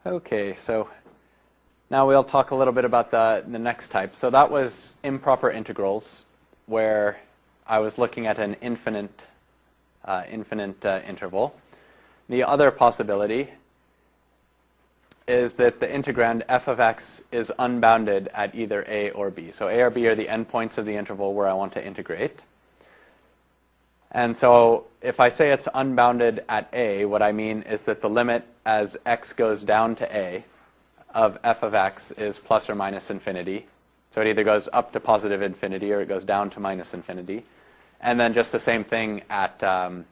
Okay, so now we'll talk a little bit about the next type. So that was improper integrals, where I was looking at an infinite interval. The other possibility is that the integrand f of x is unbounded at either a or b. So a or b are the endpoints of the interval where I want to integrate. And so if I say it's unbounded at a, what I mean is that the limit as x goes down to a of f of x is plus or minus infinity. So it either goes up to positive infinity or it goes down to minus infinity. And then just the same thing at the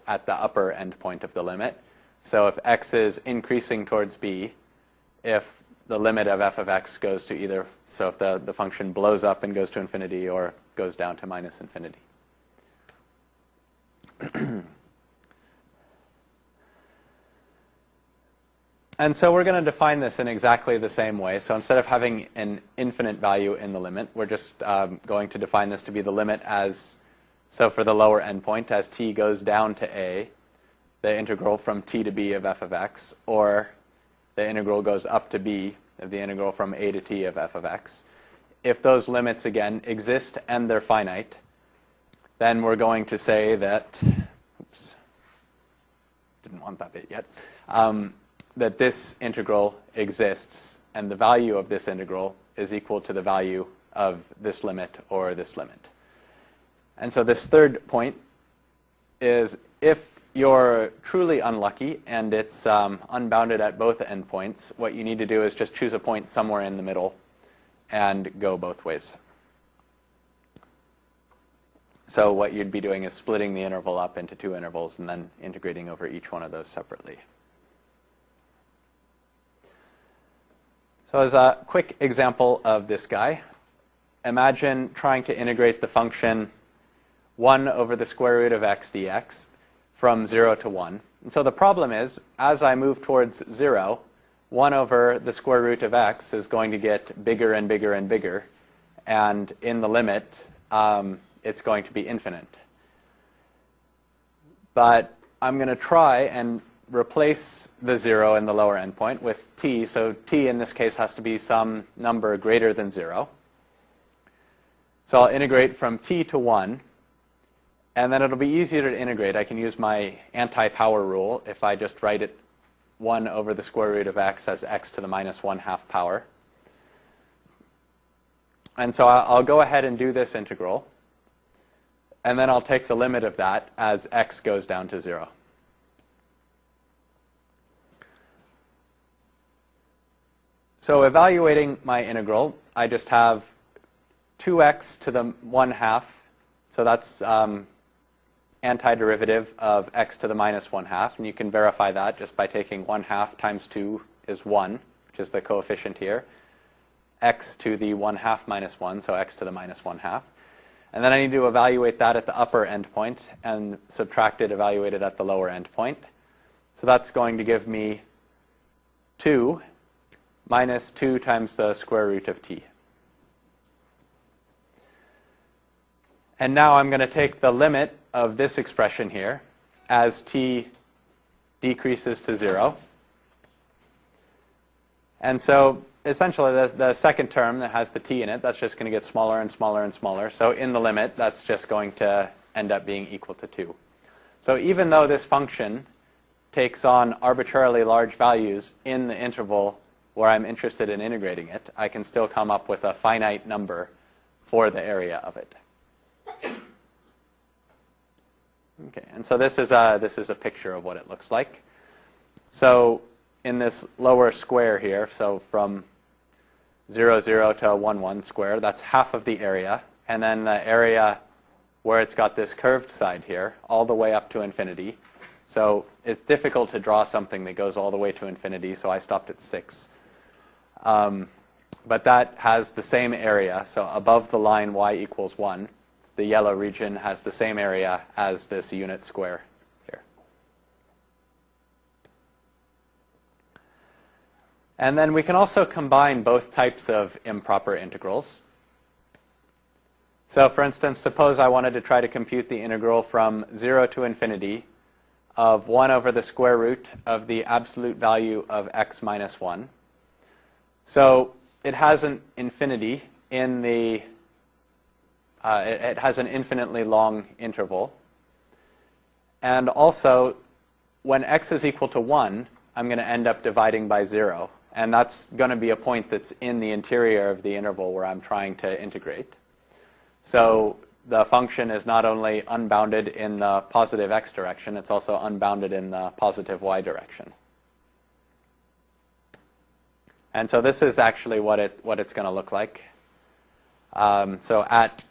upper endpoint of the limit. So if x is increasing towards b, if the limit of f of x goes to either, so if the function blows up and goes to infinity or goes down to minus infinity. And so we're going to define this in exactly the same way. So instead of having an infinite value in the limit, we're just going to define this to be the limit as, so for the lower endpoint, as t goes down to a, the integral from t to b of f of x, or the integral goes up to b of the integral from a to t of f of x. If those limits, again, exist and they're finite, then we're going to say that, oops, didn't want that bit yet, that this integral exists, and the value of this integral is equal to the value of this limit or this limit. And so this third point is if you're truly unlucky and it's unbounded at both endpoints, what you need to do is just choose a point somewhere in the middle and go both ways. So what you'd be doing is splitting the interval up into two intervals and then integrating over each one of those separately. So as a quick example of this guy, imagine trying to integrate the function 1 over the square root of x dx from 0 to 1. And so the problem is, as I move towards 0, 1 over the square root of x is going to get bigger and bigger and bigger. And in the limit, it's going to be infinite. But I'm going to try and replace the 0 in the lower endpoint with t. So t in this case has to be some number greater than 0. So I'll integrate from t to 1. And then it'll be easier to integrate. I can use my anti-power rule if I just write it 1 over the square root of x as x to the minus 1/2 power. And so I'll go ahead and do this integral. And then I'll take the limit of that as x goes down to 0. So evaluating my integral, I just have 2x to the 1/2. So that's antiderivative of x to the minus 1/2. And you can verify that just by taking 1/2 times 2 is 1, which is the coefficient here. X to the 1/2 minus 1, so x to the minus 1/2. And then I need to evaluate that at the upper endpoint and subtract it, evaluate it at the lower endpoint. So that's going to give me 2 minus 2 times the square root of t. And now I'm going to take the limit of this expression here as t decreases to 0. And so essentially the second term that has the t in it, that's just going to get smaller and smaller and smaller. So in the limit, that's just going to end up being equal to 2. So even though this function takes on arbitrarily large values in the interval where I'm interested in integrating it, I can still come up with a finite number for the area of it. Okay, and so this is a picture of what it looks like. So in this lower square here, so from 0, 0 to 1, 1 square, that's half of the area. And then the area where it's got this curved side here, all the way up to infinity. So it's difficult to draw something that goes all the way to infinity, so I stopped at 6. But that has the same area. So above the line y equals 1, the yellow region has the same area as this unit square here. And then we can also combine both types of improper integrals. So for instance, suppose I wanted to try to compute the integral from 0 to infinity of 1 over the square root of the absolute value of x minus 1. So it has an infinity in the, it has an infinitely long interval. And also, when x is equal to 1, I'm going to end up dividing by 0. And that's going to be a point that's in the interior of the interval where I'm trying to integrate. So the function is not only unbounded in the positive x direction, it's also unbounded in the positive y direction. And so this is actually what it's going to look like. So at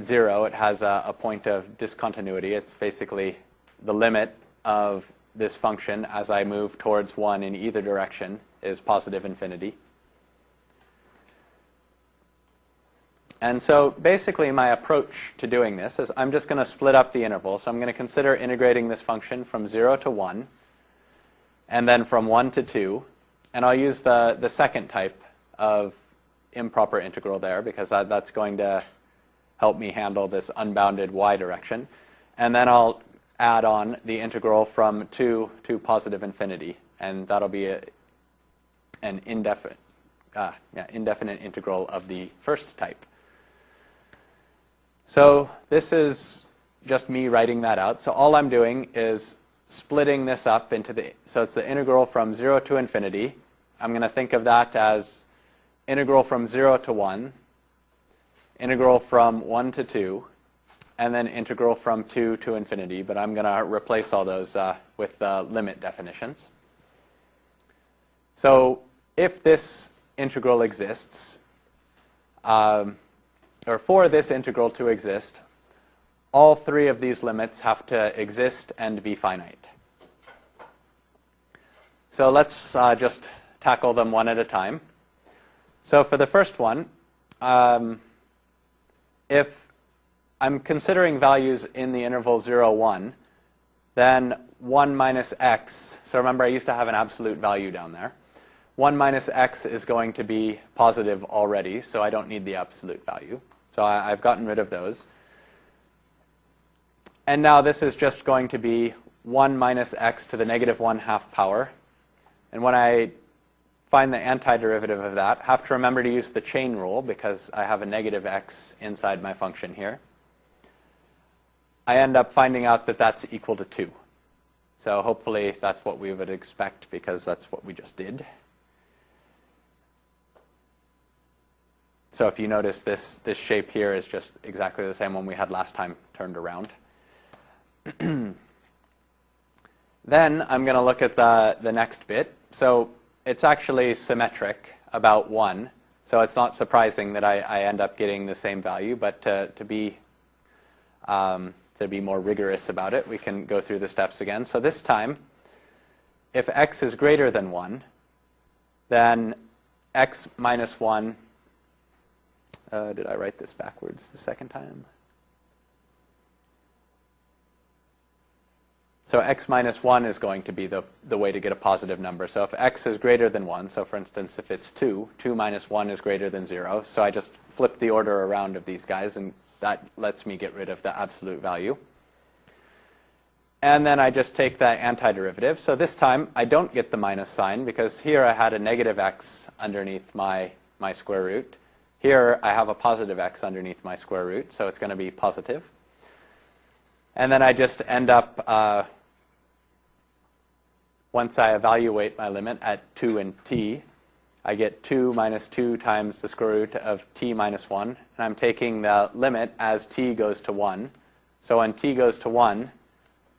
0, it has a point of discontinuity. It's basically the limit of this function as I move towards 1 in either direction is positive infinity. And so basically my approach to doing this is I'm just going to split up the interval. So I'm going to consider integrating this function from 0 to 1, and then from 1 to 2. And I'll use the second type of improper integral there, because that's going to help me handle this unbounded y direction. And then I'll add on the integral from 2 to positive infinity. And that'll be an indefinite integral of the first type. So this is just me writing that out. So all I'm doing is splitting this up into so it's the integral from 0 to infinity. I'm going to think of that as integral from 0 to 1, integral from 1 to 2, and then integral from 2 to infinity. But I'm going to replace all those with limit definitions. So if this integral exists, or for this integral to exist, all three of these limits have to exist and be finite. So let's just tackle them one at a time. So for the first one, if I'm considering values in the interval 0, 1, then 1 minus x, so remember I used to have an absolute value down there. 1 minus x is going to be positive already, so I don't need the absolute value. So I've gotten rid of those. And now this is just going to be 1 minus x to the negative 1/2 power. And when I find the antiderivative of that, I have to remember to use the chain rule because I have a negative x inside my function here. I end up finding out that that's equal to 2. So hopefully that's what we would expect because that's what we just did. So if you notice, this shape here is just exactly the same one we had last time turned around. Then I'm going to look at the next bit. So it's actually symmetric about 1. So it's not surprising that I end up getting the same value. But to be more rigorous about it, we can go through the steps again. So this time, if x is greater than 1, then x minus 1... did I write this backwards the second time? So x minus 1 is going to be the way to get a positive number. So if x is greater than 1, so for instance, if it's 2, 2 minus 1 is greater than 0. So I just flip the order around of these guys, and that lets me get rid of the absolute value. And then I just take that antiderivative. So this time, I don't get the minus sign, because here I had a negative x underneath my square root. Here, I have a positive x underneath my square root, so it's going to be positive. And then I just end up, once I evaluate my limit at 2 and t, I get 2 minus 2 times the square root of t minus 1. And I'm taking the limit as t goes to 1. So when t goes to 1,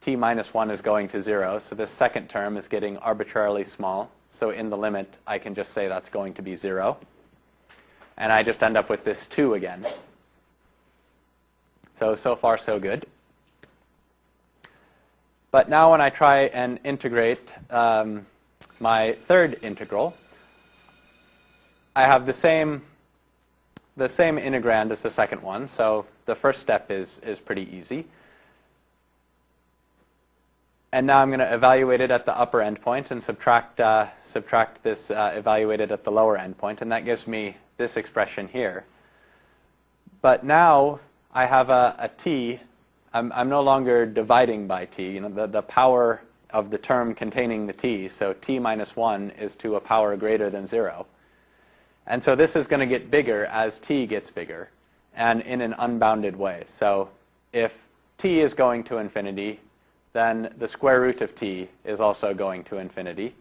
t minus 1 is going to 0. So this second term is getting arbitrarily small. So in the limit, I can just say that's going to be 0. And I just end up with this 2 again. So far, so good. But now when I try and integrate my third integral, I have the same integrand as the second one. So the first step is pretty easy. And now I'm going to evaluate it at the upper endpoint and subtract this evaluated at the lower endpoint. And that gives me this expression here. But now I have a t I'm no longer dividing by t. You know, the power of the term containing the t, so t minus 1 is to a power greater than 0. And so this is going to get bigger as t gets bigger, and in an unbounded way. So if t is going to infinity, then the square root of t is also going to infinity.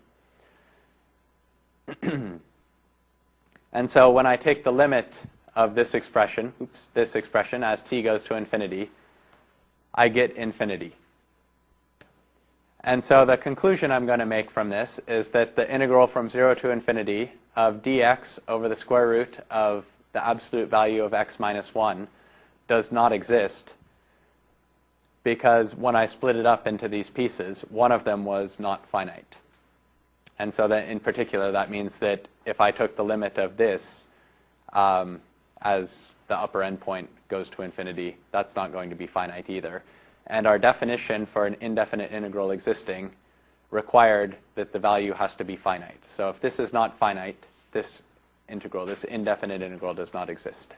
And so when I take the limit of this expression, as t goes to infinity, I get infinity. And so the conclusion I'm going to make from this is that the integral from 0 to infinity of dx over the square root of the absolute value of x minus 1 does not exist, because when I split it up into these pieces, one of them was not finite. And so that in particular, that means that if I took the limit of this as the upper endpoint goes to infinity, that's not going to be finite either. And our definition for an indefinite integral existing required that the value has to be finite. So if this is not finite, this integral, this indefinite integral, does not exist.